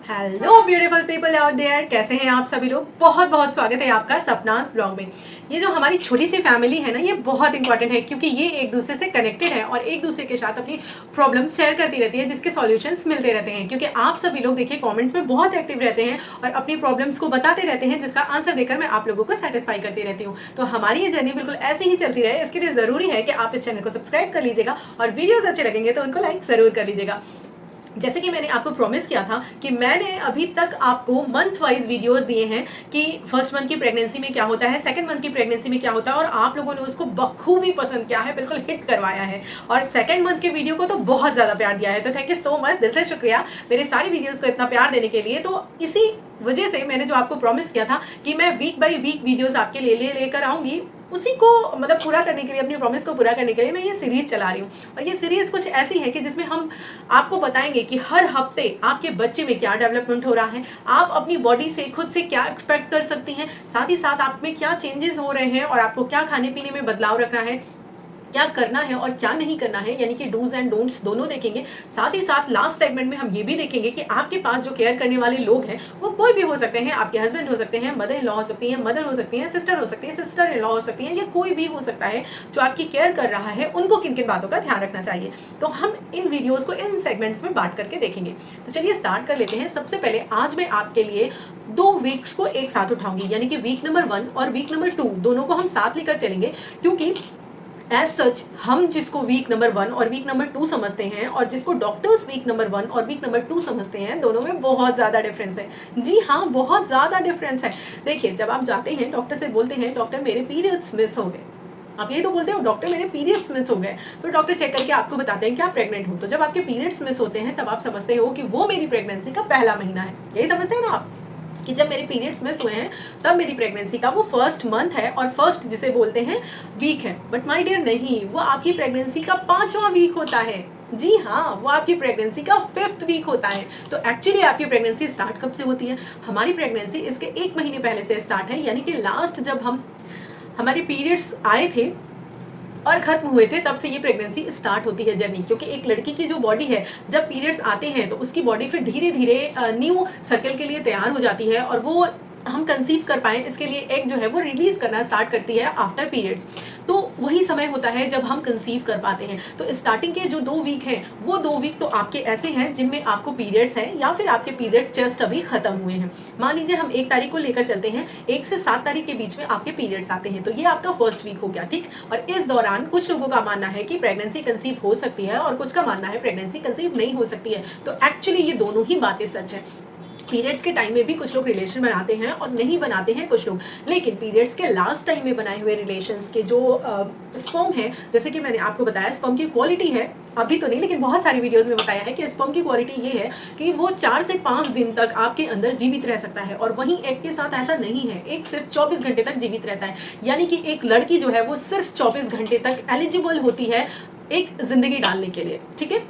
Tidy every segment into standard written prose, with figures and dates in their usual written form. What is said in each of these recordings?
Hello beautiful people out there, कैसे हैं आप सभी लोग। बहुत बहुत स्वागत है आपका सपनास ब्लॉग में। ये जो हमारी छोटी सी फैमिली है ना, ये बहुत इंपॉर्टेंट है क्योंकि ये एक दूसरे से कनेक्टेड है और एक दूसरे के साथ अपनी प्रॉब्लम्स शेयर करती रहती है, जिसके सॉल्यूशंस मिलते रहते हैं। क्योंकि आप सभी लोग देखिए कमेंट्स में बहुत एक्टिव रहते हैं और अपनी प्रॉब्लम्स को बताते रहते हैं, जिसका आंसर देकर मैं आप लोगों को सेटिस्फाई करती रहती हूँ। तो हमारी ये जर्नी बिल्कुल ऐसे ही चलती रहे, इसके लिए ज़रूरी है कि आप इस चैनल को सब्सक्राइब कर लीजिएगा और वीडियोज़ अच्छे लगेंगे तो उनको लाइक ज़रूर कर लीजिएगा। जैसे कि मैंने आपको प्रॉमिस किया था कि मैंने अभी तक आपको मंथ वाइज वीडियोस दिए हैं कि फर्स्ट मंथ की प्रेगनेंसी में क्या होता है, सेकंड मंथ की प्रेगनेंसी में क्या होता है, और आप लोगों ने उसको बखूबी पसंद किया है, बिल्कुल हिट करवाया है। और सेकंड मंथ के वीडियो को तो बहुत ज़्यादा प्यार दिया है, तो थैंक यू सो मच, दिल से शुक्रिया मेरे सारी वीडियोज़ को इतना प्यार देने के लिए। तो इसी वजह से मैंने जो आपको प्रॉमिस किया था कि मैं वीक बाई वीक वीडियोज़ आपके लिए लेकर आऊँगी, उसी को मतलब पूरा करने के लिए, अपनी प्रॉमिस को पूरा करने के लिए मैं ये सीरीज़ चला रही हूँ। और ये सीरीज़ कुछ ऐसी है कि जिसमें हम आपको बताएंगे कि हर हफ्ते आपके बच्चे में क्या डेवलपमेंट हो रहा है, आप अपनी बॉडी से खुद से क्या एक्सपेक्ट कर सकती हैं, साथ ही साथ आप में क्या चेंजेस हो रहे हैं और आपको क्या खाने पीने में बदलाव रखना है, क्या करना है और क्या नहीं करना है, यानी कि डूज एंड डोंट्स दोनों देखेंगे। साथ ही साथ लास्ट सेगमेंट में हम ये भी देखेंगे कि आपके पास जो केयर करने वाले लोग हैं वो कोई भी हो सकते हैं, आपके हस्बैंड हो सकते हैं, मदर इन लॉ हो सकती है, मदर हो सकती है, सिस्टर हो सकती है, सिस्टर इन लॉ हो सकती है, या कोई भी हो सकता है जो आपकी केयर कर रहा है, उनको किन किन बातों का ध्यान रखना चाहिए। तो हम इन वीडियोज़ को इन सेगमेंट्स में बांट करके देखेंगे। तो चलिए स्टार्ट कर लेते हैं। सबसे पहले आज मैं आपके लिए 2 वीक्स को एक साथ उठाऊंगी, यानी कि वीक नंबर 1 और वीक नंबर 2 दोनों को हम साथ लेकर चलेंगे। क्योंकि एज सच हम जिसको वीक नंबर 1 और वीक नंबर 2 समझते हैं और जिसको डॉक्टर्स वीक नंबर 1 और वीक नंबर 2 समझते हैं, दोनों में बहुत ज़्यादा डिफरेंस है। जी हाँ, बहुत ज़्यादा डिफरेंस है। देखिए, जब आप जाते हैं डॉक्टर से, बोलते हैं डॉक्टर मेरे पीरियड्स मिस हो गए, आप यही तो बोलते हो, डॉक्टर मेरे पीरियड्स मिस हो गए, तो डॉक्टर चेक करके आपको बताते हैं कि आप प्रेग्नेंट हो। तो जब आपके पीरियड्स मिस होते हैं तब आप समझते हो कि वो मेरी प्रेगनेंसी का पहला महीना है। यही समझते हो ना आप कि जब मेरे पीरियड्स मिस हुए हैं तब मेरी प्रेगनेंसी का वो फर्स्ट मंथ है और फर्स्ट जिसे बोलते हैं वीक है। बट माय डियर नहीं, वो आपकी प्रेगनेंसी का 5वां वीक होता है। जी हाँ, वो आपकी प्रेगनेंसी का 5th वीक होता है। तो एक्चुअली आपकी प्रेगनेंसी स्टार्ट कब से होती है? हमारी प्रेगनेंसी इसके 1 महीने पहले से स्टार्ट है, यानी कि लास्ट जब हमारे पीरियड्स आए थे और खत्म हुए थे तब से ये प्रेगनेंसी स्टार्ट होती है जर्नी। क्योंकि एक लड़की की जो बॉडी है, जब पीरियड्स आते हैं तो उसकी बॉडी फिर धीरे धीरे न्यू सर्कल के लिए तैयार हो जाती है और वो हम कंसीव कर पाएँ इसके लिए एग जो है वो रिलीज करना स्टार्ट करती है आफ्टर पीरियड्स। तो वही समय होता है जब हम कंसीव कर पाते हैं। तो स्टार्टिंग के जो 2 वीक हैं, वो 2 वीक तो आपके ऐसे हैं जिनमें आपको पीरियड्स हैं या फिर आपके पीरियड्स जस्ट अभी खत्म हुए हैं। मान लीजिए हम 1 तारीख को लेकर चलते हैं, 1 से 7 तारीख के बीच में आपके पीरियड्स आते हैं, तो ये आपका फर्स्ट वीक हो गया, ठीक। और इस दौरान कुछ लोगों का मानना है कि प्रेगनेंसी कंसीव हो सकती है और कुछ का मानना है प्रेगनेंसी कंसीव नहीं हो सकती है। तो एक्चुअली ये दोनों ही बातें सच है। पीरियड्स के टाइम में भी कुछ लोग रिलेशन बनाते हैं और नहीं बनाते हैं कुछ लोग, लेकिन पीरियड्स के लास्ट टाइम में बनाए हुए रिलेशंस के जो स्पर्म है, जैसे कि मैंने आपको बताया स्पर्म की क्वालिटी है, अभी तो नहीं लेकिन बहुत सारी वीडियोस में बताया है कि स्पर्म की क्वालिटी ये है कि वो 4 से 5 दिन तक आपके अंदर जीवित रह सकता है। और वहीं एग के साथ ऐसा नहीं है, एक सिर्फ 24 घंटे तक जीवित रहता है। यानी कि एक लड़की जो है वो सिर्फ 24 घंटे तक एलिजिबल होती है एक जिंदगी डालने के लिए, ठीक है,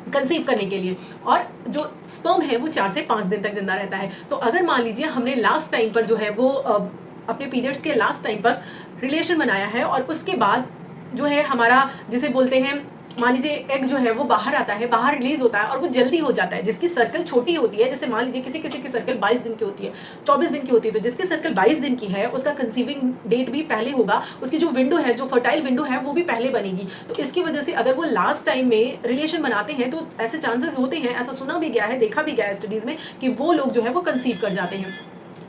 कंसीव करने के लिए। और जो स्पर्म है वो 4 से 5 दिन तक जिंदा रहता है। तो अगर मान लीजिए हमने लास्ट टाइम पर जो है वो अपने पीरियड्स के लास्ट टाइम पर रिलेशन बनाया है और उसके बाद जो है हमारा जिसे बोलते हैं, मान लीजिए एग जो है वो बाहर आता है, बाहर रिलीज होता है और वो जल्दी हो जाता है, जिसकी सर्कल छोटी होती है। जैसे मान लीजिए किसी किसी की सर्कल 22 दिन की होती है, 24 दिन की होती है, तो जिसकी सर्कल 22 दिन की है उसका कंसीविंग डेट भी पहले होगा, उसकी जो विंडो है, जो फर्टाइल विंडो है, वो भी पहले बनेगी। तो इसकी वजह से अगर वो लास्ट टाइम में रिलेशन बनाते हैं तो ऐसे चांसेस होते हैं, ऐसा सुना भी गया है, देखा भी गया है स्टडीज में, कि वो लोग जो है वो कंसीव कर जाते हैं।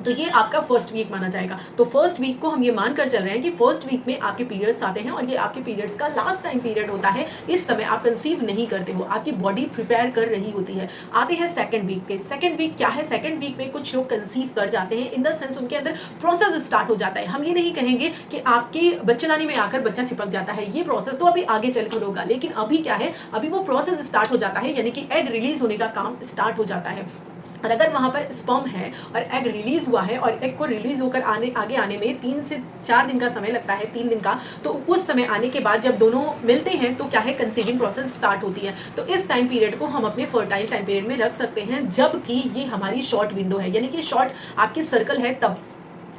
तो ये आपका फर्स्ट वीक माना जाएगा। तो फर्स्ट वीक को हम ये मानकर चल रहे हैं कि फर्स्ट वीक में आपके पीरियड्स आते हैं और ये आपके पीरियड्स का लास्ट टाइम पीरियड होता है। इस समय आप कंसीव नहीं करते हो, आपकी बॉडी प्रिपेयर कर रही होती है। आते हैं सेकंड वीक पे। सेकंड वीक क्या है? सेकंड वीक में कुछ लोग कंसीव कर जाते हैं, इन द सेंस उनके अंदर प्रोसेस स्टार्ट हो जाता है। हम ये नहीं कहेंगे कि आपके बच्चेदानी में आकर बच्चा चिपक जाता है, ये प्रोसेस तो अभी आगे चलकर होगा, लेकिन अभी क्या है, अभी वो प्रोसेस स्टार्ट हो जाता है, यानी कि एग रिलीज होने का काम स्टार्ट हो जाता है। और अगर वहाँ पर स्पर्म है और एग रिलीज हुआ है और एग को रिलीज होकर आगे आने में 3 से 4 दिन का समय लगता है, 3 दिन का, तो उस समय आने के बाद जब दोनों मिलते हैं तो क्या है, कंसीविंग प्रोसेस स्टार्ट होती है। तो इस टाइम पीरियड को हम अपने फर्टाइल टाइम पीरियड में रख सकते हैं, जबकि ये हमारी शॉर्ट विंडो है, यानी कि शॉर्ट आपकी सर्कल है तब।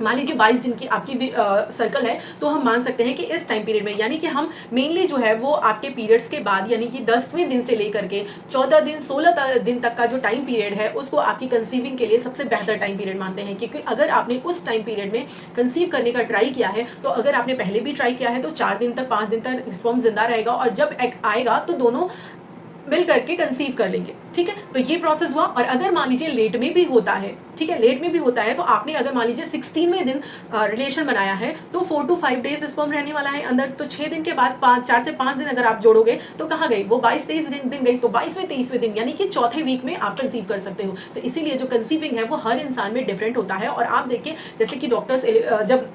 मान लीजिए 22 दिन की आपकी सर्कल है, तो हम मान सकते हैं कि इस टाइम पीरियड में, यानी कि हम मेनली जो है वो आपके पीरियड्स के बाद यानी कि 10वें दिन से लेकर के 14 दिन 16 दिन तक का जो टाइम पीरियड है उसको आपकी कंसीविंग के लिए सबसे बेहतर टाइम पीरियड मानते हैं। क्योंकि अगर आपने उस टाइम पीरियड में कंसीव करने का ट्राई किया है, तो अगर आपने पहले भी ट्राई किया है तो 4 दिन तक 5 दिन तक स्पर्म जिंदा रहेगा, और जब एग आएगा तो दोनों मिल करके कंसीव कर लेंगे। ठीक है, तो ये प्रोसेस हुआ। और अगर मान लीजिए लेट में भी होता है, ठीक है, लेट में भी होता है, तो आपने अगर मान लीजिए 16वें दिन रिलेशन बनाया है तो 4 to 5 डेज स्पर्म रहने वाला है अंदर, तो 6 दिन के बाद 4 से 5 दिन अगर आप जोड़ोगे तो कहाँ गई वो 22-23 दिन गई, तो 22वें 23वें दिन यानी कि चौथे वीक में आप कंसीव कर सकते हो। तो इसीलिए जो कंसीविंग है वो हर इंसान में डिफरेंट होता है। और आप देखिए जैसे कि डॉक्टर्स जब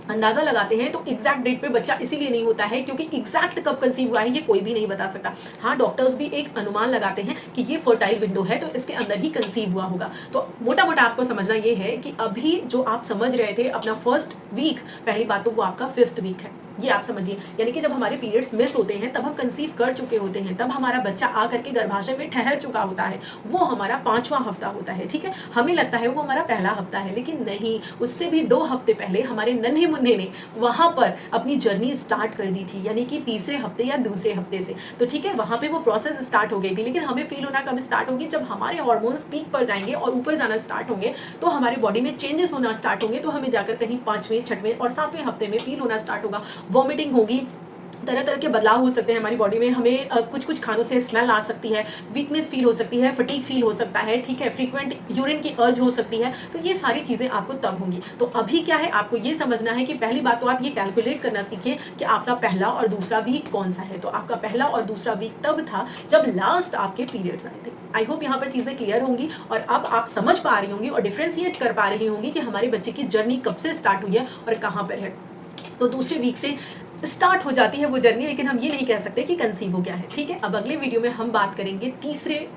अंदाजा लगाते हैं तो एग्जैक्ट डेट पे बच्चा इसीलिए नहीं होता है क्योंकि एग्जैक्ट कब कंसीव हुआ है ये कोई भी नहीं बता सकता। हाँ, डॉक्टर्स भी एक अनुमान लगाते हैं कि ये फर्टाइल विंडो है तो इसके अंदर ही कंसीव हुआ होगा। तो मोटा मोटा आपको समझना ये है कि अभी जो आप समझ रहे थे अपना फर्स्ट वीक, पहली बात तो वो आपका 5th वीक है, ये आप समझिए। यानी कि जब हमारे पीरियड्स मिस होते हैं तब हम कंसीव कर चुके होते हैं, तब हमारा बच्चा आकर के गर्भाशय में ठहर चुका होता है, वो हमारा 5वां हफ्ता होता है। ठीक है, हमें लगता है वो हमारा पहला हफ्ता है, लेकिन नहीं, उससे भी 2 हफ्ते पहले हमारे नन्हे मुन्ने ने वहां पर अपनी जर्नी स्टार्ट कर दी थी, यानी कि तीसरे हफ्ते या दूसरे हफ्ते से। तो ठीक है, वहां पे वो प्रोसेस स्टार्ट हो गई थी, लेकिन हमें फील होना कब स्टार्ट होगी, जब हमारे हार्मोन्स पीक पर जाएंगे और ऊपर जाना स्टार्ट होंगे, तो हमारी बॉडी में चेंजेस होना स्टार्ट होंगे, तो हमें जाकर कहीं 5वें 6वें और 7वें हफ्ते में फील होना स्टार्ट होगा, वॉमिटिंग होगी, तरह तरह के बदलाव हो सकते हैं हमारी बॉडी में, हमें कुछ कुछ खानों से स्मेल आ सकती है, वीकनेस फील हो सकती है, फटीग फील हो सकता है, ठीक है, फ्रीक्वेंट यूरिन की अर्ज हो सकती है। तो ये सारी चीज़ें आपको तब होंगी। तो अभी क्या है, आपको ये समझना है कि पहली बात तो आप ये कैलकुलेट करना सीखिए कि आपका पहला और दूसरा वीक कौन सा है। तो आपका पहला और दूसरा वीक तब था जब लास्ट आपके पीरियड्स आए थे। आई होप यहाँ पर चीज़ें क्लियर होंगी और अब आप समझ पा रही होंगी और डिफ्रेंशिएट कर पा रही होंगी कि हमारे बच्चे की जर्नी कब से स्टार्ट हुई है और कहाँ पर है। तो दूसरे वीक से स्टार्ट हो जाती है वो जर्नी, लेकिन हम ये नहीं कह सकते कि कंसीव हो गया है। ठीक है, अब अगले वीडियो में हम बात करेंगे तीसरे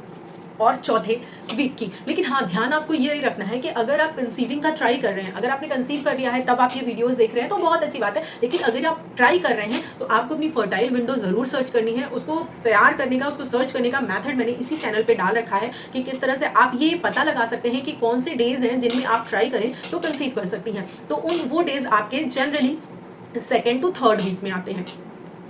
और चौथे वीक की। लेकिन हाँ, ध्यान आपको ये रखना है कि अगर आप कंसीविंग का ट्राई कर रहे हैं, अगर आपने कंसीव कर लिया है तब आप ये वीडियोस देख रहे हैं तो बहुत अच्छी बात है, लेकिन अगर आप ट्राई कर रहे हैं तो आपको अपनी फर्टाइल विंडो ज़रूर सर्च करनी है। उसको तैयार करने का, उसको सर्च करने का मेथड मैंने इसी चैनल पर डाल रखा है कि किस तरह से आप ये पता लगा सकते हैं कि कौन से डेज हैं जिनमें आप ट्राई करें तो कंसीव कर सकती हैं। तो वो डेज आपके generally 2nd to 3rd week में आते हैं।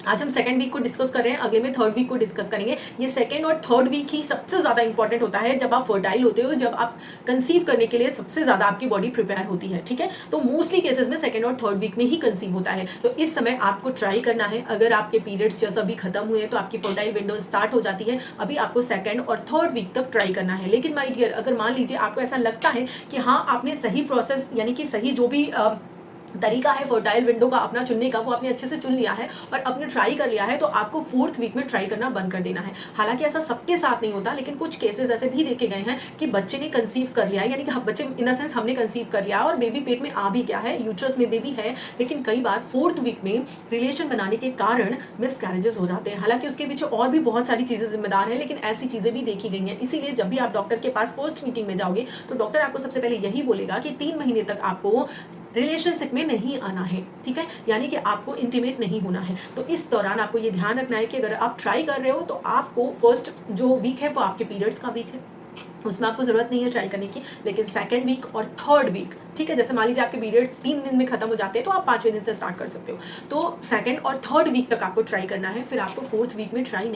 आज हम 2nd वीक को डिस्कस कर रहे हैं, अगले में 3rd वीक को डिस्कस करेंगे। ये 2nd और 3rd वीक ही सबसे ज़्यादा इंपॉर्टेंट होता है जब आप फर्टाइल होते हो, जब आप कंसीव करने के लिए सबसे ज़्यादा आपकी बॉडी प्रिपेयर होती है। ठीक है, तो मोस्टली केसेस में 2nd और 3rd वीक में ही कंसीव होता है। तो इस समय आपको ट्राई करना है। अगर आपके पीरियड्स जैसा अभी खत्म हुए हैं तो आपकी फर्टाइल विंडो स्टार्ट हो जाती है, अभी आपको 2nd और 3rd वीक तक ट्राई करना है। लेकिन माय डियर, अगर मान लीजिए आपको ऐसा लगता है कि हाँ, आपने सही प्रोसेस यानी कि सही जो भी तरीका है फर्टाइल विंडो का अपना चुनने का वो आपने अच्छे से चुन लिया है और अपने ट्राई कर लिया है, तो आपको 4th वीक में ट्राई करना बंद कर देना है। हालांकि ऐसा सबके साथ नहीं होता, लेकिन कुछ केसेस ऐसे भी देखे गए हैं कि बच्चे ने कंसीव कर लिया है, यानी कि बच्चे इन द सेंस हमने कंसीव कर लिया और बेबी पेट में आ भी गया है, यूट्रस में बेबी है, लेकिन कई बार 4th वीक में रिलेशन बनाने के कारण मिसकैरेजेस हो जाते हैं। हालांकि उसके पीछे और भी बहुत सारी चीज़ें जिम्मेदार हैं, लेकिन ऐसी चीज़ें भी देखी गई हैं। इसीलिए जब भी आप डॉक्टर के पास फर्स्ट मीटिंग में जाओगे तो डॉक्टर आपको सबसे पहले यही बोलेगा कि 3 महीने तक आपको रिलेशनशिप में नहीं आना है। ठीक है, यानी कि आपको इंटीमेट नहीं होना है। तो इस दौरान आपको ये ध्यान रखना है कि अगर आप ट्राई कर रहे हो तो आपको फर्स्ट जो वीक है वो आपके पीरियड्स का वीक है, उसमें आपको ज़रूरत नहीं है ट्राई करने की। लेकिन 2nd वीक और 3rd वीक, ठीक है, जैसे मान लीजिए आपके पीरियड्स 3 दिन में खत्म हो जाते हैं तो आप 5वें दिन से स्टार्ट कर सकते हो। तो 2nd और 3rd वीक तक आपको ट्राई करना है, फिर आपको 4th वीक में ट्राई